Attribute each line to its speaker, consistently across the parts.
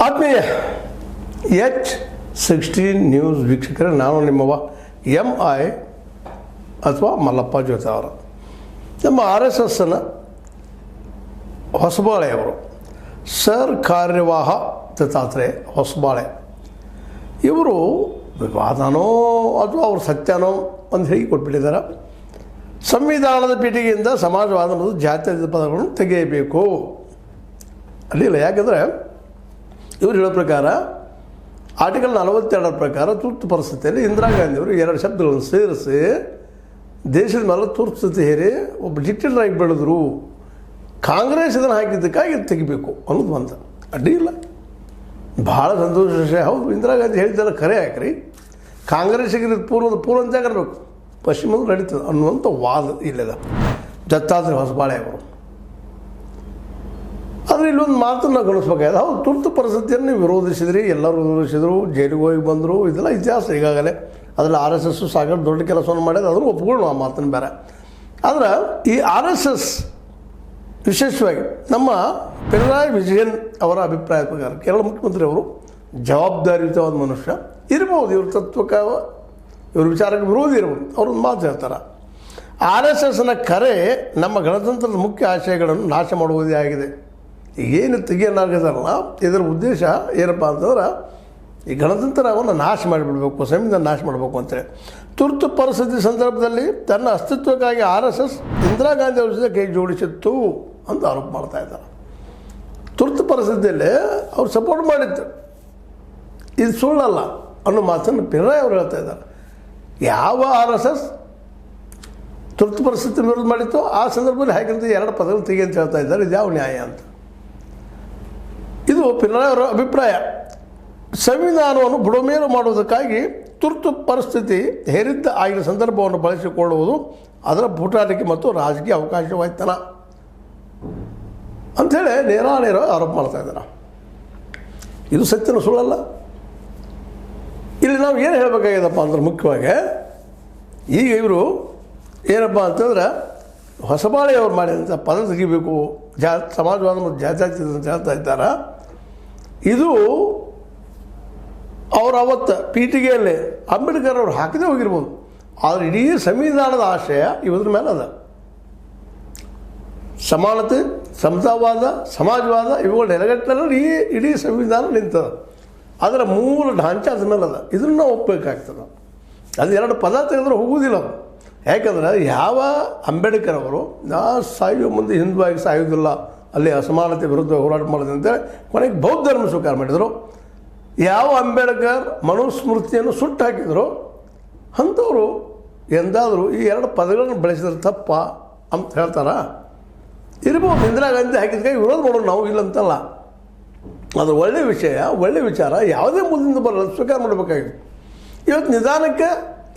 Speaker 1: ಆತ್ಮೀಯ H16 news ವೀಕ್ಷಕರೇ, ನಾನು ನಿಮ್ಮವ MI ಅಥವಾ ಮಲ್ಲಪ್ಪ ಜೋತೆ ಅವರು. ನಮ್ಮ RSSನ ಹೊಸಬಾಳೆಯವರು ಸರ್ ಕಾರ್ಯವಾಹ ದತ್ತಾತ್ರೇಯ ಹೊಸಬಾಳೆ ಇವರು ವಿವಾದನೋ ಅಥವಾ ಅವ್ರ ಸತ್ಯನೋ ಅಂತ ಹೇಳಿ ಕೊಟ್ಬಿಟ್ಟಿದ್ದಾರೆ. ಸಂವಿಧಾನದ ಪೀಠಿಗೆಯಿಂದ ಸಮಾಜವಾದ ಮತ್ತು ಜಾತ್ಯತೀತ ಪದಗಳನ್ನು ತೆಗೆಯಬೇಕು ಅಲ್ಲಿಲ್ಲ. ಯಾಕಂದರೆ ಇವರು ಹೇಳೋ ಪ್ರಕಾರ ಆರ್ಟಿಕಲ್ 42 ಪ್ರಕಾರ ತುರ್ತು ಪರಿಸ್ಥಿತಿಯಲ್ಲಿ ಇಂದಿರಾ ಗಾಂಧಿಯವರು 2 ಶಬ್ದಗಳನ್ನು ಸೇರಿಸಿ ದೇಶದ ಮೇಲೆ ತುರ್ತು ಸ್ಥಿತಿ ಹೇರಿ ಒಬ್ಬ ಡಿಕ್ಟೇಟರ್ ಆಗಿ ಬೆಳೆದ್ರು. ಕಾಂಗ್ರೆಸ್ ಇದನ್ನು ಹಾಕಿದ್ದಕ್ಕಾಗಿ ತೆಗಿಬೇಕು ಅನ್ನೋದು ಅಂತ ಅಡ್ಡಿ ಇಲ್ಲ, ಭಾಳ ಸಂತೋಷ ವಿಷಯ. ಹೌದು, ಇಂದಿರಾ ಗಾಂಧಿ ಹೇಳಿದ್ದೆಲ್ಲ ಖರೆ ಹಾಕ್ರಿ, ಕಾಂಗ್ರೆಸ್ಸಿಗೆ ಪೂರ್ವ ಅಂತ ಆಗಿರಬೇಕು, ಪಶ್ಚಿಮದ ನಡೀತದೆ ಅನ್ನುವಂಥ ವಾದ ಇಲ್ಲದ ದತ್ತಾತ್ರೇಯ ಹೊಸಬಾಳೆ ಅವರು. ಆದರೆ ಇಲ್ಲೊಂದು ಮಾತನ್ನು ಗಮನಿಸ್ಬೇಕಾಗಿದೆ. ಹೌದು, ತುರ್ತು ಪರಿಸ್ಥಿತಿಯನ್ನು ವಿರೋಧಿಸಿದ್ರಿ, ಎಲ್ಲರೂ ವಿರೋಧಿಸಿದ್ರು, ಜೈಲಿಗೆ ಹೋಗಿ ಬಂದರು, ಇದೆಲ್ಲ ಇತಿಹಾಸ ಈಗಾಗಲೇ. ಅದರಲ್ಲಿ RSS ಸಾಕಷ್ಟು ದೊಡ್ಡ ಕೆಲಸವನ್ನು ಮಾಡಿದ್ರೆ ಅದನ್ನು ಒಪ್ಕೊಳ್ಳು, ಆ ಮಾತನ್ನು ಬೇರೆ. ಆದರೆ ಈ RSS ವಿಶೇಷವಾಗಿ ನಮ್ಮ ಪಿಣರಾಯಿ ವಿಜಯನ್ ಅವರ ಅಭಿಪ್ರಾಯ ಪ್ರಕಾರ ಕೇರಳ ಮುಖ್ಯಮಂತ್ರಿ ಅವರು ಜವಾಬ್ದಾರಿಯುತವಾದ ಮನುಷ್ಯ ಇರ್ಬೋದು, ಇವ್ರ ತತ್ವಕ್ಕೆ ಇವ್ರ ವಿಚಾರಕ್ಕೆ ವಿರೋಧಿ ಇರ್ಬೋದು. ಅವ್ರೊಂದು ಮಾತು ಹೇಳ್ತಾರೆ, RSSನ ಕರೆ ನಮ್ಮ ಗಣತಂತ್ರದ ಮುಖ್ಯ ಆಶಯಗಳನ್ನು ನಾಶ ಮಾಡುವುದೇ ಆಗಿದೆ. ಏನು ತೆಗಿಯಲಾಗಿದಾರಲ್ಲ, ಇದರ ಉದ್ದೇಶ ಏನಪ್ಪ ಅಂತಂದ್ರೆ ಈ ಗಣತಂತ್ರವನ್ನು ನಾಶ ಮಾಡಿಬಿಡ್ಬೇಕು, ಸಂವಿಧಾನ ನಾಶ ಮಾಡಬೇಕು ಅಂತೇಳಿ. ತುರ್ತು ಪರಿಸ್ಥಿತಿ ಸಂದರ್ಭದಲ್ಲಿ ತನ್ನ ಅಸ್ತಿತ್ವಕ್ಕಾಗಿ RSS ಇಂದಿರಾ ಗಾಂಧಿ ಅವರ ಜೊತೆ ಕೈ ಜೋಡಿಸಿತ್ತು ಅಂತ ಆರೋಪ ಮಾಡ್ತಾ ಇದ್ದಾರೆ. ತುರ್ತು ಪರಿಸ್ಥಿತಿಯಲ್ಲಿ ಅವ್ರು ಸಪೋರ್ಟ್ ಮಾಡಿತ್ತು, ಇದು ಸುಳ್ಳಲ್ಲ ಅನ್ನೋ ಮಾತನ್ನು ಪಿಣರಾಯಿ ಅವರು ಹೇಳ್ತಾ ಇದ್ದಾರೆ. ಯಾವ RSS ತುರ್ತು ಪರಿಸ್ಥಿತಿ ವಿರೋಧ ಮಾಡಿತ್ತು ಆ ಸಂದರ್ಭದಲ್ಲಿ ಹಾಕಿದಂಥ 2 ಪದಗಳು ತೆಗಿ ಅಂತ ಹೇಳ್ತಾ ಇದ್ದಾರೆ. ಇದು ಯಾವ ನ್ಯಾಯ ಅಂತ? ಇದು ಪಿಣರಾಯಿ ಅವರ ಅಭಿಪ್ರಾಯ. ಸಂವಿಧಾನವನ್ನು ಬುಡಮೇಲು ಮಾಡುವುದಕ್ಕಾಗಿ ತುರ್ತು ಪರಿಸ್ಥಿತಿ ಹೇರಿದ್ದ ಆಗಿನ ಸಂದರ್ಭವನ್ನು ಬಳಸಿಕೊಳ್ಳುವುದು ಅದರ ಪುಟಾಟಿಕೆ ಮತ್ತು ರಾಜಕೀಯ ಅವಕಾಶವಾಯ್ತನ ಅಂಥೇಳಿ ನೇರ ಆರೋಪ ಮಾಡ್ತಾ ಇದ್ದಾರೆ. ಇದು ಸತ್ಯನ ಸುಳ್ಳಲ್ಲ. ಇಲ್ಲಿ ನಾವು ಏನು ಹೇಳಬೇಕಾಗ್ಯದಪ್ಪ ಅಂದ್ರೆ ಮುಖ್ಯವಾಗಿ ಈಗ ಇವರು ಏನಪ್ಪ ಅಂತಂದ್ರೆ ಹೊಸಬಾಳೆಯವ್ರು ಮಾಡಿದಂಥ ಪದ ತೆಗಿಬೇಕು, ಸಮಾಜವಾದ ಮತ್ತು ಜಾತ್ಯತೀತ ಅಂತ ಹೇಳ್ತಾ ಇದ್ದಾರೆ. ಇದು ಅವರು ಅವತ್ತು ಪೀಠಿಗೆಯಲ್ಲಿ ಅಂಬೇಡ್ಕರ್ ಅವರು ಹಾಕದೇ ಹೋಗಿರ್ಬೋದು, ಆದರೆ ಇಡೀ ಸಂವಿಧಾನದ ಆಶಯ ಇದ್ರ ಮೇಲೆ ಅದ. ಸಮಾನತೆ, ಸಮತಾವಾದ, ಸಮಾಜವಾದ ಇವುಗಳ ನೆಲೆಗಟ್ಟಿನಲ್ಲಿ ಇಡೀ ಸಂವಿಧಾನ ನಿಂತದ. ಅದರ ಮೂಲ ಢಾಂಚೆ ಅದ್ರ ಮೇಲೆ ಅದ. ಇದನ್ನು ನಾವು ಒಪ್ಪಬೇಕಾಗ್ತದೆ. ಅದು 2 ಪದ ತೆಗೆದ್ರೆ ಹೋಗುವುದಿಲ್ಲ ಅದು. ಯಾಕಂದ್ರೆ ಯಾವ ಅಂಬೇಡ್ಕರ್ ಅವರು ಸಾಯುವ ಮುಂದೆ ಹಿಂದುವಾಗಿ ಸಾಯುವುದಿಲ್ಲ, ಅಲ್ಲಿ ಅಸಮಾನತೆ ವಿರುದ್ಧ ಹೋರಾಟ ಮಾಡಿದೆ ಅಂತೇಳಿ ಕೊನೆಗೆ ಬೌದ್ಧ ಧರ್ಮ ಸ್ವೀಕಾರ ಮಾಡಿದರು. ಯಾವ ಅಂಬೇಡ್ಕರ್ ಮನುಸ್ಮೃತಿಯನ್ನು ಸುಟ್ಟು ಹಾಕಿದ್ರು ಅಂಥವರು ಎಂದಾದರೂ ಈ 2 ಪದಗಳನ್ನು ಬಳಸಿದ್ರೆ ತಪ್ಪ ಅಂತ ಹೇಳ್ತಾರ? ಇರ್ಬೋದು, ಇಂದಿರಾ ಗಾಂಧಿ ಹಾಕಿದ್ಕಾಗಿ ವಿರೋಧ ಮಾಡೋದು ನಾವು ಇಲ್ಲಂತಲ್ಲ. ಅದು ಒಳ್ಳೆಯ ವಿಷಯ, ಒಳ್ಳೆಯ ವಿಚಾರ, ಯಾವುದೇ ಮುಂದಿಂದ ಬರಲ್ಲ, ಸ್ವೀಕಾರ ಮಾಡಬೇಕಾಗಿದೆ. ಇವತ್ತು ನಿಧಾನಕ್ಕೆ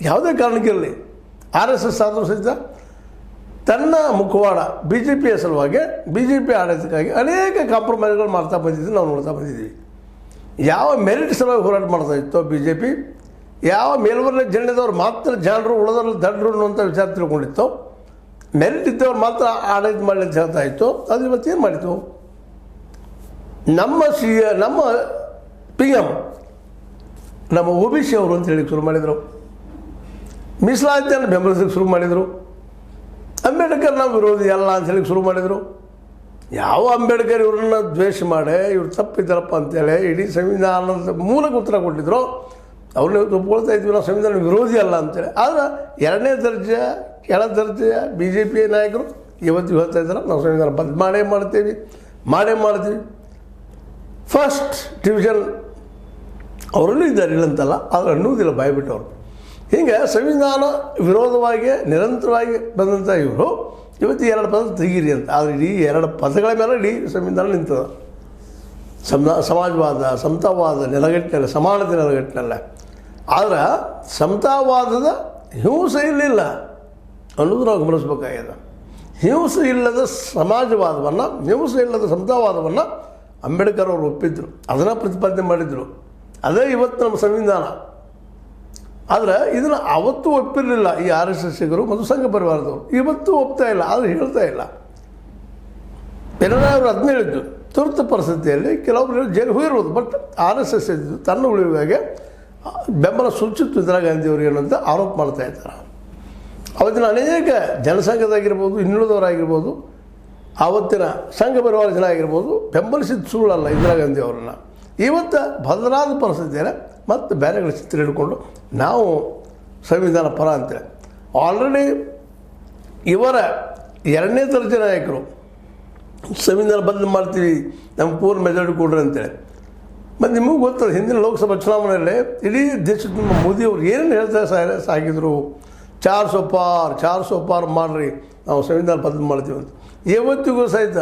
Speaker 1: ಯಾವುದೇ ಕಾರಣಕ್ಕಿರಲಿ RSS ಆದರೂ ಸಹಿತ ತನ್ನ ಮುಖವಾಡ BJPಯ ಸಲುವಾಗಿ, BJP ಆಡಳಿತಕ್ಕಾಗಿ ಅನೇಕ ಕಾಂಪ್ರಮೈಸ್ಗಳು ಮಾಡ್ತಾ ಬಂದಿದ್ದು ನಾವು ನೋಡ್ತಾ ಬಂದಿದ್ದೀವಿ. ಯಾವ ಮೆರಿಟ್ ಸಲುವಾಗಿ ಹೋರಾಟ ಮಾಡ್ತಾ ಇತ್ತೋ BJP, ಯಾವ ಮೇಲ್ವರ್ಗ ಜನದವ್ರು ಮಾತ್ರ ಜನರು ಉಳಿದವ್ರು ದಡ್ರು ಅನ್ನುವಂಥ ವಿಚಾರ ತಿಳ್ಕೊಂಡಿತ್ತು, ಮೆರಿಟ್ ಇದ್ದವ್ರು ಮಾತ್ರ ಆಡಳಿತ ಮಾಡಲಿ ಅಂತ ಹೇಳ್ತಾ ಇತ್ತು. ಅದು ಇವತ್ತೇನು ಮಾಡಿತು? ನಮ್ಮ PM ನಮ್ಮ OBC ಅವರು ಅಂತ ಹೇಳಿ ಶುರು ಮಾಡಿದರು, ಮೀಸಲಾತಿಯನ್ನು ಬೆಂಬಲಿಸಲಿಕ್ಕೆ ಶುರು ಮಾಡಿದರು. ಅಂಬೇಡ್ಕರ್ ನಾವು ವಿರೋಧಿ ಅಲ್ಲ ಅಂತ ಹೇಳಿ ಶುರು ಮಾಡಿದರು. ಯಾವ ಅಂಬೇಡ್ಕರ್ ಇವ್ರನ್ನ ದ್ವೇಷ ಮಾಡಿ ಇವ್ರು ತಪ್ಪಿದ್ದಾರಪ್ಪ ಅಂತೇಳಿ ಇಡೀ ಸಂವಿಧಾನದ ಮೂಲಕ ಉತ್ತರ ಕೊಟ್ಟಿದ್ರು. ಅವ್ರನ್ನ ಒಪ್ಕೊಳ್ತಾ ಇದ್ವಿ, ನಾವು ಸಂವಿಧಾನ ವಿರೋಧಿ ಅಲ್ಲ ಅಂತೇಳಿ. ಆದರೆ 2ನೇ ದರ್ಜೆ ಕೆಳ ದರ್ಜೆಯ BJP ನಾಯಕರು ಇವತ್ತು ಹೇಳ್ತಾ ಇದ್ದಾರೆ ನಾವು ಸಂವಿಧಾನ ಬದಲು ಮಾಡೇ ಮಾಡ್ತೀವಿ. ಫಸ್ಟ್ ಡಿವಿಷನ್ ಅವರಲ್ಲೂ ಇದ್ದಾರೆ, ಇಲ್ಲಂತಲ್ಲ, ಆದರೆ ಅನ್ನೋದಿಲ್ಲ ಬಾಯ್ಬಿಟ್ಟವರು. ಹೀಗೆ ಸಂವಿಧಾನ ವಿರೋಧವಾಗಿ ನಿರಂತರವಾಗಿ ಬಂದಂಥ ಇವರು ಇವತ್ತು 2 ಪದ ತೆಗೀರಿ ಅಂತ. ಆದರೆ ಇಡೀ 2 ಪದಗಳ ಮೇಲೆ ಇಡೀ ಸಂವಿಧಾನ ನಿಂತದ. ಸಮಾಜವಾದ, ಸಮತಾವಾದ ನೆಲಗಟ್ಟಿನಲ್ಲ, ಸಮಾನತೆ ನೆಲಗಟ್ಟಿನಲ್ಲ. ಆದರೆ ಸಮತಾವಾದದ ಹಿಂಸೆ ಇರಲಿಲ್ಲ ಅನ್ನೋದು ನಾವು ಗಮನಿಸಬೇಕಾಗಿದೆ. ಹಿಂಸೆ ಇಲ್ಲದ ಸಮಾಜವಾದವನ್ನು, ಹಿಂಸೆ ಇಲ್ಲದ ಸಮತಾವಾದವನ್ನು ಅಂಬೇಡ್ಕರ್ ಅವರು ಒಪ್ಪಿದ್ರು, ಅದನ್ನು ಪ್ರತಿಪಾದನೆ ಮಾಡಿದರು. ಅದೇ ಇವತ್ತು ನಮ್ಮ ಸಂವಿಧಾನ. ಆದರೆ ಇದನ್ನು ಅವತ್ತು ಒಪ್ಪಿರಲಿಲ್ಲ ಈ RSSಗರು ಮತ್ತು ಸಂಘ ಪರಿವಾರದವರು. ಇವತ್ತು ಒಪ್ತಾ ಇಲ್ಲ, ಆದರೆ ಹೇಳ್ತಾ ಇಲ್ಲ. ಪಿಣರಾಯಿ ಅವರು ಅದನ್ನ ಹೇಳಿದ್ದು, ತುರ್ತು ಪರಿಸ್ಥಿತಿಯಲ್ಲಿ ಕೆಲವೊಬ್ಬರು ಜೈಲು ಹೋಗಿರ್ಬೋದು. ಬಟ್ RSS ಇದ್ದು ತನ್ನ ಉಳಿವಿಗೆ ಬೆಂಬಲ ಸೂಚಿತ್ತು ಇಂದಿರಾ ಗಾಂಧಿಯವರು ಏನಂತ ಆರೋಪ ಮಾಡ್ತಾ ಇದ್ದಾರೆ. ಅವತ್ತಿನ ಅನೇಕ ಜನಸಂಘದಾಗಿರ್ಬೋದು, ಇನ್ನುಳಿದವರಾಗಿರ್ಬೋದು, ಆವತ್ತಿನ ಸಂಘ ಪರಿವಾರ ಜನ ಆಗಿರ್ಬೋದು ಬೆಂಬಲಿಸಿದ ಸುಳ್ಳಲ್ಲ ಇಂದಿರಾ ಗಾಂಧಿ ಅವರನ್ನು. ಇವತ್ತು ಬದಲಾದ ಪರಿಸ್ಥಿತಿಯಲ್ಲಿ ಮತ್ತು ಬೇರೆಗಳ ಚಿತ್ರ ಹಿಡ್ಕೊಂಡು ನಾವು ಸಂವಿಧಾನ ಪರ ಅಂತೇಳಿ ಆಲ್ರೆಡಿ ಇವರ 2ನೇ ದರ್ಜೆ ನಾಯಕರು ಸಂವಿಧಾನ ಬದಲು ಮಾಡ್ತೀವಿ, ನಮ್ಗೆ ಪೂರ್ಣ ಮೆಜಾರಿಟಿ ಕೊಡ್ರಿ ಅಂತೇಳಿ. ಮತ್ತು ನಿಮಗೂ ಗೊತ್ತದ ಹಿಂದಿನ ಲೋಕಸಭಾ ಚುನಾವಣೆಯಲ್ಲಿ ಇಡೀ ದೇಶದ ಮೋದಿಯವರು ಏನೇನು ಹೇಳ್ತಾ ಸಾಗಿದ್ರು, 400 ಪಾರ್ ಮಾಡಿರಿ, ನಾವು ಸಂವಿಧಾನ ಬದಲು ಮಾಡ್ತೀವಿ ಅಂತ. ಇವತ್ತಿಗೂ ಸಹಿತ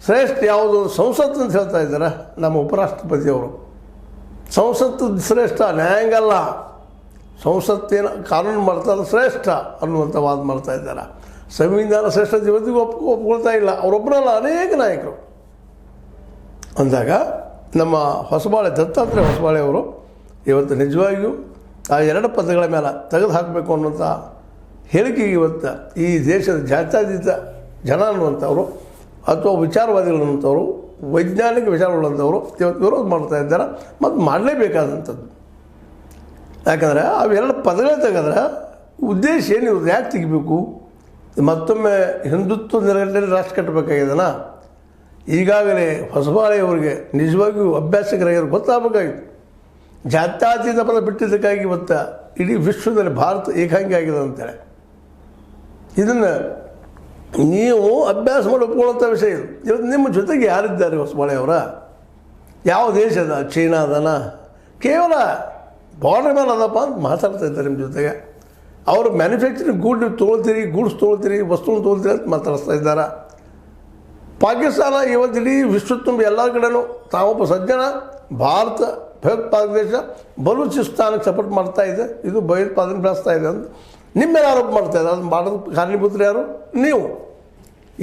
Speaker 1: ಶ್ರೇಷ್ಠ ಯಾವುದು ಸಂಸತ್ತು ಅಂತ ಹೇಳ್ತಾ ಇದ್ದಾರೆ ನಮ್ಮ ಉಪರಾಷ್ಟ್ರಪತಿಯವರು. ಸಂಸತ್ತು ಶ್ರೇಷ್ಠ, ನ್ಯಾಯಾಂಗಲ್ಲ, ಸಂಸತ್ತೇನು ಕಾನೂನು ಮಾಡ್ತಾರೆ ಶ್ರೇಷ್ಠ ಅನ್ನುವಂಥ ವಾದ ಮಾಡ್ತಾ ಇದ್ದಾರೆ. ಸಂವಿಧಾನ ಶ್ರೇಷ್ಠ ಇವತ್ತಿಗೂ ಒಪ್ಕೊಳ್ತಾ ಇಲ್ಲ. ಅವರೊಬ್ಬರಲ್ಲ, ಅನೇಕ ನಾಯಕರು ಅಂದಾಗ ನಮ್ಮ ಹೊಸಬಾಳೆ ದತ್ತಾತ್ರೇಯ ಹೊಸಬಾಳೆ ಅವರು ಇವತ್ತು ನಿಜವಾಗಿಯೂ ಆ 2 ಪದಗಳ ಮೇಲೆ ತೆಗೆದು ಹಾಕಬೇಕು ಅನ್ನುವಂಥ ಹೇಳಿಕೆಗೆ ಇವತ್ತು ಈ ದೇಶದ ಜಾತ್ಯತೀತ ಜನ ಅನ್ನುವಂಥವ್ರು ಅಥವಾ ವಿಚಾರವಾದಿಗಳು ಅನ್ನುವಂಥವ್ರು, ವೈಜ್ಞಾನಿಕ ವಿಚಾರಗಳಂಥವ್ರು ಇವತ್ತು ವಿರೋಧ ಮಾಡ್ತಾ ಇದ್ದಾರೆ ಮತ್ತು ಮಾಡಲೇಬೇಕಾದಂಥದ್ದು. ಯಾಕಂದರೆ ಅವು 2 ಪದಗಳೇ ತೆಗೆದ್ರೆ ಉದ್ದೇಶ ಏನಿರೋದು, ಯಾಕೆ ತೆಗಿಬೇಕು? ಮತ್ತೊಮ್ಮೆ ಹಿಂದುತ್ವ ನೆಲೆಗಟ್ಟಲೆ ರಾಷ್ಟ್ರ ಕಟ್ಟಬೇಕಾಗಿದೆನಾ? ಈಗಾಗಲೇ ಹೊಸಬಾಳೆಯವರಿಗೆ ನಿಜವಾಗಿಯೂ ಅಭ್ಯಾಸಕರಾಗಿರೋ ಗೊತ್ತಾಗಬೇಕಾಗಿತ್ತು. ಜಾತ್ಯತೀತ ಪದ ಬಿಟ್ಟಿದ್ದಕ್ಕಾಗಿ ಇವತ್ತು ಇಡೀ ವಿಶ್ವದಲ್ಲಿ ಭಾರತ ಏಕಾಂಗಿ ಆಗಿದೆ ಅಂತೇಳಿ ಇದನ್ನು ನೀವು ಅಭ್ಯಾಸ ಮಾಡಿ ಒಪ್ಕೊಳ್ಳೋಂಥ ವಿಷಯ ಇದು. ಇವತ್ತು ನಿಮ್ಮ ಜೊತೆಗೆ ಯಾರಿದ್ದಾರೆ ಹೊಸಬಾಳೆಯವರ? ಯಾವ ದೇಶದ? ಚೀನಾದನ? ಕೇವಲ ಬಾರ್ಡರ್ ಮೇಲೆ ಅದಪ್ಪ ಅಂತ ಮಾತಾಡ್ತಾ ಇದ್ದಾರೆ ನಿಮ್ಮ ಜೊತೆಗೆ. ಅವರು ಮ್ಯಾನುಫ್ಯಾಕ್ಚರಿಂಗ್ ಗೂಡ್ಸ್ ತೊಗೊಳ್ತೀರಿ, ವಸ್ತುವನ್ನು ತೊಗೊಳ್ತೀರಿ ಅಂತ ಮಾತಾಡಿಸ್ತಾ ಇದ್ದಾರೆ. ಪಾಕಿಸ್ತಾನ ಇವತ್ತು ಇಡೀ ವಿಶ್ವ ತುಂಬ ಎಲ್ಲ ಕಡೆನೂ ತಾವೊಬ್ಬ ಸಜ್ಜನ ಭಾರತ ಭಯೋತ್ಪಾದಕ ದೇಶ ಬಲೂಚಿಸ್ತಾನಕ್ಕೆ ಸಪೋರ್ಟ್ ಮಾಡ್ತಾ ಇದೆ, ಇದು ಭಯೋತ್ಪಾದನೆ ಬೆಳೆಸ್ತಾ ಇದೆ ಅಂತ ನಿಮ್ಮೇಲೆ ಆರೋಪ ಮಾಡ್ತಾ ಇದ್ದಾರೆ. ಅದನ್ನು ಮಾಡೋದು ಕಾರಣೀಭೂತರು ಯಾರು? ನೀವು.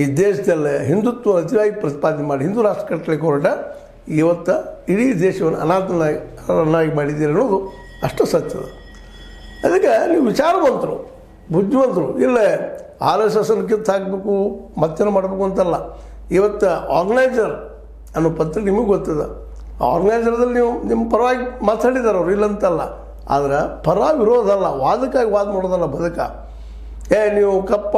Speaker 1: ಈ ದೇಶದಲ್ಲೇ ಹಿಂದುತ್ವ ಅತಿಯಾಗಿ ಪ್ರತಿಪಾದನೆ ಮಾಡಿ ಹಿಂದೂ ರಾಷ್ಟ್ರ ಕಟ್ಟಲಿಕ್ಕೆ ಹೊರಟ ಇವತ್ತು ಇಡೀ ದೇಶವನ್ನು ಅನಾಥನಾಗಿ ಮಾಡಿದ್ದೀರಿ ಅನ್ನೋದು ಅಷ್ಟು ಸತ್ಯದ. ಅದಕ್ಕೆ ನೀವು ವಿಚಾರವಂತರು, ಬುದ್ಧಿವಂತರು. ಇಲ್ಲೇ RSS ಕಿತ್ತು ಹಾಕಬೇಕು, ಮತ್ತೇನು ಮಾಡಬೇಕು ಅಂತಲ್ಲ. ಇವತ್ತು ಆರ್ಗನೈಸರ್ ಅನ್ನೋ ಪತ್ರಿಕೆ ನಿಮಗೆ ಗೊತ್ತದ. ಆರ್ಗನೈಸರ್ದಲ್ಲಿ ನೀವು ನಿಮ್ಮ ಪರವಾಗಿ ಮಾತಾಡಿದ್ದಾರೆ ಅವರು, ಇಲ್ಲಂತಲ್ಲ. ಆದರೆ ಪರ ವಿರೋಧ ಅಲ್ಲ, ವಾದಕ್ಕಾಗಿ ವಾದ ಮಾಡೋದಲ್ಲ ಬದುಕ. ನೀವು ಕಪ್ಪ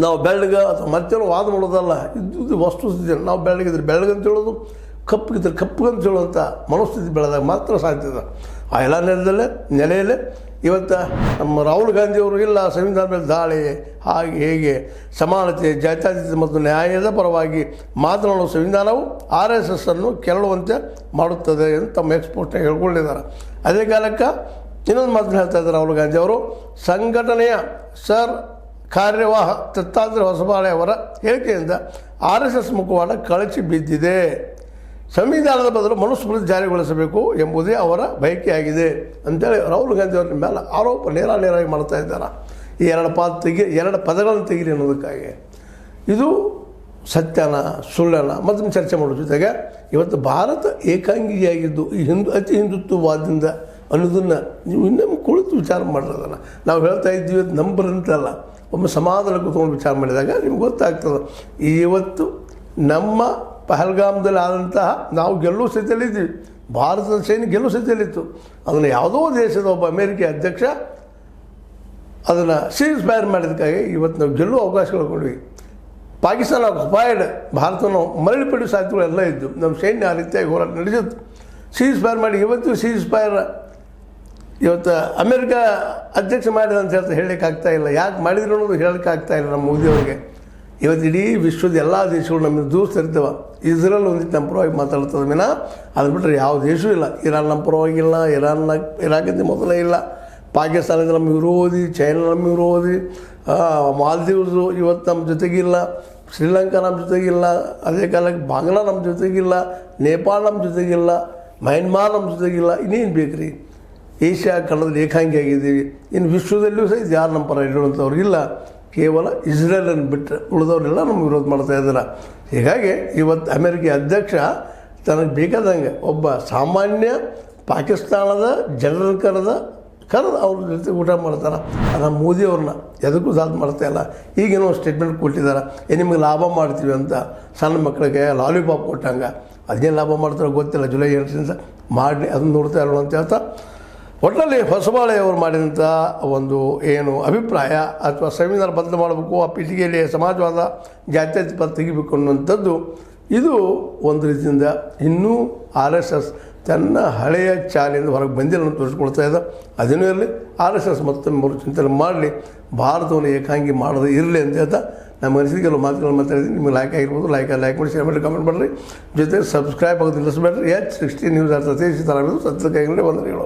Speaker 1: ನಾವು ಬೆಳ್ಳಗೆ ಅಥವಾ ಮತ್ತೇನೋ ವಾದ ಮಾಡೋದಲ್ಲ. ಇದು ವಸ್ತುಸ್ಥಿತಿ. ನಾವು ಬೆಳ್ಳಗಿದ್ರೆ ಬೆಳ್ಳಗಂತ ಹೇಳೋದು, ಕಪ್ಪಗಿದ್ರೆ ಕಪ್ಪಗಂತ ಹೇಳುವಂಥ ಮನಸ್ಥಿತಿ ಬೆಳೆದಾಗ ಮಾತ್ರ ಸಾಧ್ಯದ. ಆ ಎಲ್ಲ ನೆಲೆಯಲ್ಲೇ ಇವತ್ತು ನಮ್ಮ ರಾಹುಲ್ ಗಾಂಧಿಯವರು ಇಲ್ಲ ಸಂವಿಧಾನ ಮೇಲೆ ದಾಳಿ, ಹಾಗೆ ಹೇಗೆ ಸಮಾನತೆ, ಜಾತ್ಯತೀತ ಮತ್ತು ನ್ಯಾಯದ ಪರವಾಗಿ ಮಾತನಾಡುವ ಸಂವಿಧಾನವು RSS ಅನ್ನು ಕೆರಳುವಂತೆ ಮಾಡುತ್ತದೆ ಅಂತ ತಮ್ಮ ಎಕ್ಸ್ಪೋರ್ಟ್ನಾಗ ಹೇಳ್ಕೊಂಡಿದ್ದಾರೆ. ಅದೇ ಕಾಲಕ್ಕೆ ಇನ್ನೊಂದು ಮಾತನ್ನು ಹೇಳ್ತಾ ಇದ್ದಾರೆ ರಾಹುಲ್ ಗಾಂಧಿ ಅವರು. ಸಂಘಟನೆಯ ಕಾರ್ಯವಾಹ ದತ್ತಾತ್ರೇಯ ಹೊಸಬಾಳೆ ಅವರ ಹೇಳಿಕೆಯಿಂದ RSS ಮುಖವಾಡ ಕಳಚಿ ಬಿದ್ದಿದೆ. ಸಂವಿಧಾನದ ಬದಲು ಮನುಸ್ಮೃತಿ ಜಾರಿಗೊಳಿಸಬೇಕು ಎಂಬುದೇ ಅವರ ಬಯಕೆಯಾಗಿದೆ ಅಂತೇಳಿ ರಾಹುಲ್ ಗಾಂಧಿ ಅವ್ರ ಮೇಲೆ ಆರೋಪ ನೇರಾಗಿ ಮಾಡ್ತಾ ಇದ್ದಾರೆ. ಈ 2 ಪದಗಳನ್ನು ತೆಗೀರಿ ಅನ್ನೋದಕ್ಕಾಗಿ. ಇದು ಸತ್ಯನ ಸುಳ್ಳನ ಮತ್ತು ಚರ್ಚೆ ಮಾಡೋ ಜೊತೆಗೆ ಇವತ್ತು ಭಾರತ ಏಕಾಂಗಿಯಾಗಿದ್ದು ಈ ಅತಿ ಹಿಂದುತ್ವವಾದಿಂದ ಅನ್ನೋದನ್ನು ನೀವು ಇನ್ನೊಮ್ಮೆ ಕುಳಿತು ವಿಚಾರ ಮಾಡಿರೋದನ್ನು ನಾವು ಹೇಳ್ತಾ ಇದ್ದೀವಿ ಅಂತ ನಂಬರಂತಲ್ಲ. ಒಮ್ಮೆ ಸಮಾಧಾನ ಕೂತ್ಕೊಂಡು ವಿಚಾರ ಮಾಡಿದಾಗ ನಿಮ್ಗೆ ಗೊತ್ತಾಗ್ತದೆ. ಇವತ್ತು ನಮ್ಮ ಪಹಲ್ಗಾಮ್ದಲ್ಲಿ ಆದಂತಹ ನಾವು ಗೆಲ್ಲುವ ಸ್ಥಿತಿಯಲ್ಲಿದ್ದೀವಿ. ಭಾರತದ ಸೈನ್ಯ ಗೆಲ್ಲುವ ಸ್ಥಿತಿಯಲ್ಲಿತ್ತು. ಅದನ್ನು ಯಾವುದೋ ದೇಶದ ಒಬ್ಬ ಅಮೇರಿಕೆ ಅಧ್ಯಕ್ಷ ಅದನ್ನು ಸೀಸ್ ಫೈರ್ ಮಾಡಿದ್ದಕ್ಕಾಗಿ ಇವತ್ತು ನಾವು ಗೆಲ್ಲುವ ಅವಕಾಶಗಳು ಕೊಡ್ವಿ. ಪಾಕಿಸ್ತಾನ ಆಕ್ಯುಪೈಡ್ ಭಾರತವನ್ನು ಮರಳಿಪಡಿ ಸಾಧ್ಯತೆಗಳೆಲ್ಲ ಇದ್ದು ನಮ್ಮ ಸೈನ್ಯ ಆ ರೀತಿಯಾಗಿ ಹೋರಾಟ ನಡೆಸಿತ್ತು. ಸೀಸ್ ಫೈರ್ ಮಾಡಿ ಇವತ್ತು ಸೀಸ್ ಫೈರ್ ಇವತ್ತು ಅಮೇರಿಕ ಅಧ್ಯಕ್ಷ ಮಾಡಿದ ಅಂತ ಹೇಳ್ತಾ ಹೇಳಲಿಕ್ಕಾಗ್ತಾ ಇಲ್ಲ. ಯಾಕೆ ಮಾಡಿದ್ರು ಅನ್ನೋದು ಹೇಳೋಕ್ಕಾಗ್ತಾ ಇಲ್ಲ ನಮ್ಮ ಮೋದಿಯವರಿಗೆ. ಇವತ್ತು ಇಡೀ ವಿಶ್ವದ ಎಲ್ಲ ದೇಶಗಳು ನಮಗೆ ದೂರ ಸರಿತವೆ. ಇಸ್ರೇಲ್ ಒಂದಿಟ್ಟು ನಮ್ಮ ಪರವಾಗಿ ಮಾತಾಡ್ತದೆ ವಿನ ಅದು ಬಿಟ್ಟರೆ ಯಾವ ದೇಶವೂ ಇಲ್ಲ. ಇರಾನ್ ನಮ್ಮ ಪರವಾಗಿಲ್ಲ, ಇರಾಕಿಂದ ಮೊದಲೇ ಇಲ್ಲ. ಪಾಕಿಸ್ತಾನದ ನಮ್ಮ ವಿರೋಧಿ, ಚೈನಾ ನಮ್ಮ ವಿರೋಧಿ, ಮಾಲ್ದೀವ್ಸು ಇವತ್ತು ನಮ್ಮ ಜೊತೆಗಿಲ್ಲ, ಶ್ರೀಲಂಕಾ ನಮ್ಮ ಜೊತೆಗಿಲ್ಲ, ಅದೇ ಕಾಲಕ್ಕೆ ಬಾಂಗ್ಲಾ ನಮ್ಮ ಜೊತೆಗಿಲ್ಲ, ನೇಪಾಳ ನಮ್ಮ ಜೊತೆಗಿಲ್ಲ, ಮಯನ್ಮಾರ್ ನಮ್ಮ ಜೊತೆಗಿಲ್ಲ. ಇನ್ನೇನು ಬೇಕು ರೀ? ಏಷ್ಯಾ ಖಂಡದಲ್ಲಿ ಏಕಾಂಗಿ ಆಗಿದ್ದೀವಿ. ಇನ್ನು ವಿಶ್ವದಲ್ಲಿಯೂ ಸಹ ಯಾರು ನಮ್ಮ ಪರ ಇಡುವಂಥವ್ರು ಇಲ್ಲ. ಕೇವಲ ಇಸ್ರೇಲನ್ನು ಬಿಟ್ಟರೆ ಉಳಿದವರೆಲ್ಲ ನಮ್ಗೆ ವಿರೋಧ ಮಾಡ್ತಾ ಇದ್ದಾರೆ. ಹೀಗಾಗಿ ಇವತ್ತು ಅಮೇರಿಕ ಅಧ್ಯಕ್ಷ ತನಗೆ ಬೇಕಾದಂಗೆ ಒಬ್ಬ ಸಾಮಾನ್ಯ ಪಾಕಿಸ್ತಾನದ ಜನರನ್ನು ಕರೆದ ಕರೆದು ಅವ್ರ ಜೊತೆ ಊಟ ಮಾಡ್ತಾರೆ. ನಮ್ಮ ಮೋದಿಯವ್ರನ್ನ ಎದಕ್ಕೂ ಸಾಥ್ ಮಾಡ್ತಾ ಇಲ್ಲ. ಈಗೇನೋ ಸ್ಟೇಟ್ಮೆಂಟ್ ಕೊಟ್ಟಿದ್ದಾರೆ, ನಿಮಗೆ ಲಾಭ ಮಾಡ್ತೀವಿ ಅಂತ ಸಣ್ಣ ಮಕ್ಕಳಿಗೆ ಲಾಲಿಪಾಪ್ ಕೊಟ್ಟಂಗೆ. ಅದೇನು ಲಾಭ ಮಾಡ್ತಾರೋ ಗೊತ್ತಿಲ್ಲ. ಜುಲೈ 8ರಿಂದ ಮಾಡಿ ಅದನ್ನು ನೋಡ್ತಾ ಇರೋಣ ಅಂತ ಹೇಳ್ತಾ, ಒಟ್ಟಿನಲ್ಲಿ ಹೊಸಬಾಳೆಯವರು ಮಾಡಿದಂಥ ಒಂದು ಏನು ಅಭಿಪ್ರಾಯ ಅಥವಾ ಸಂವಿಧಾನ ಬದಲು ಮಾಡಬೇಕು, ಆ ಪೀಠಿಗೆಯಲ್ಲಿ ಸಮಾಜವಾದ ಜಾತ್ಯತೀತ ತೆಗಿಬೇಕು ಅನ್ನುವಂಥದ್ದು ಇದು ಒಂದು ರೀತಿಯಿಂದ ಇನ್ನೂ RSS ತನ್ನ ಹಳೆಯ ಚಾಲಿಯಿಂದ ಹೊರಗೆ ಬಂದಿಲ್ಲ ತೋರಿಸ್ಕೊಳ್ತಾ ಇದೆ. ಅದೇನೂ ಇರಲಿ, RSS ಮತ್ತೊಮ್ಮೆ ಮರುಚಿಂತನೆ ಮಾಡಲಿ, ಭಾರತವನ್ನು ಏಕಾಂಗಿ ಮಾಡೋದು ಇರಲಿ ಅಂತ ಹೇಳ್ತಾ ನಮ್ಮ ಅನಿಸಿಕೆ ಕೆಲವು ಮಾತುಗಳನ್ನು ಮಾತಾಡಿದ್ದೀನಿ. ನಿಮಗೆ ಲೈಕ್ ಆಗಿರ್ಬೋದು, ಲೈಕ್ ಮಾಡಿ, ಶೇರ್ ಮಾಡಿ, ಕಮೆಂಟ್ ಮಾಡಿರಿ. ಜೊತೆಗೆ ಸಬ್ಸ್ಕ್ರೈಬ್ ಆಗೋದು ನಿಲ್ಲಿಸಬೇಡ್ರಿ. H16 ನ್ಯೂಸ್ ಸತೀಶ್ ತರ ಸತ್ಯ ಕೈಗೊಂಡೆ ವಂದನೆಗಳು.